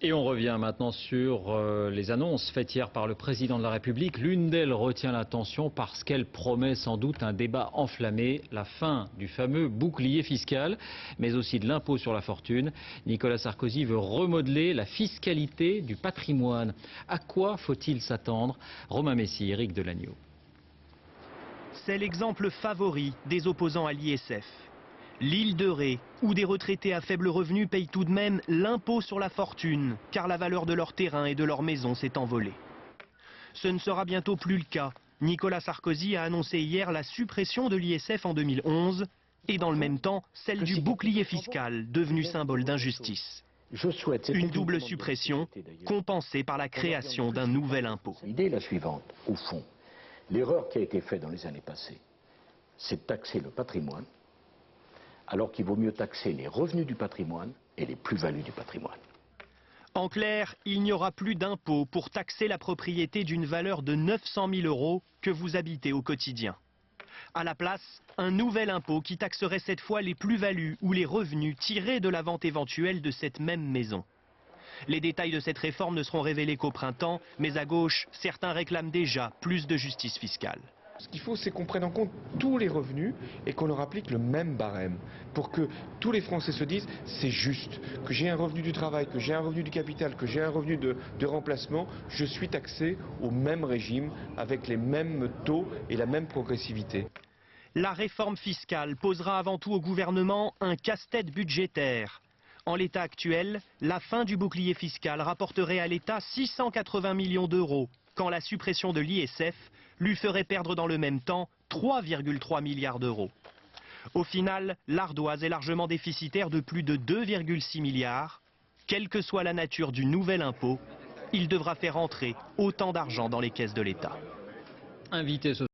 Et on revient maintenant sur les annonces faites hier par le président de la République. L'une d'elles retient l'attention parce qu'elle promet sans doute un débat enflammé, la fin du fameux bouclier fiscal, mais aussi de l'impôt sur la fortune. Nicolas Sarkozy veut remodeler la fiscalité du patrimoine. À quoi faut-il s'attendre? Romain Messi, Éric Delagneau. C'est l'exemple favori des opposants à l'ISF. L'île de Ré, où des retraités à faible revenu payent tout de même l'impôt sur la fortune, car la valeur de leur terrain et de leur maison s'est envolée. Ce ne sera bientôt plus le cas. Nicolas Sarkozy a annoncé hier la suppression de l'ISF en 2011 et dans le même temps celle du bouclier fiscal, devenu symbole d'injustice. Une double suppression compensée par la création d'un nouvel impôt. L'idée est la suivante, au fond. L'erreur qui a été faite dans les années passées, c'est de taxer le patrimoine, alors qu'il vaut mieux taxer les revenus du patrimoine et les plus-values du patrimoine. En clair, il n'y aura plus d'impôt pour taxer la propriété d'une valeur de 900 000 € que vous habitez au quotidien. À la place, un nouvel impôt qui taxerait cette fois les plus-values ou les revenus tirés de la vente éventuelle de cette même maison. Les détails de cette réforme ne seront révélés qu'au printemps, mais à gauche, certains réclament déjà plus de justice fiscale. Ce qu'il faut, c'est qu'on prenne en compte tous les revenus et qu'on leur applique le même barème pour que tous les Français se disent c'est juste, que j'ai un revenu du travail, que j'ai un revenu du capital, que j'ai un revenu de remplacement, je suis taxé au même régime avec les mêmes taux et la même progressivité. La réforme fiscale posera avant tout au gouvernement un casse-tête budgétaire. En l'état actuel, la fin du bouclier fiscal rapporterait à l'État 680 millions d'euros, quand la suppression de l'ISF lui ferait perdre dans le même temps 3,3 milliards d'euros. Au final, l'ardoise est largement déficitaire de plus de 2,6 milliards. Quelle que soit la nature du nouvel impôt, il devra faire entrer autant d'argent dans les caisses de l'État. Invité ce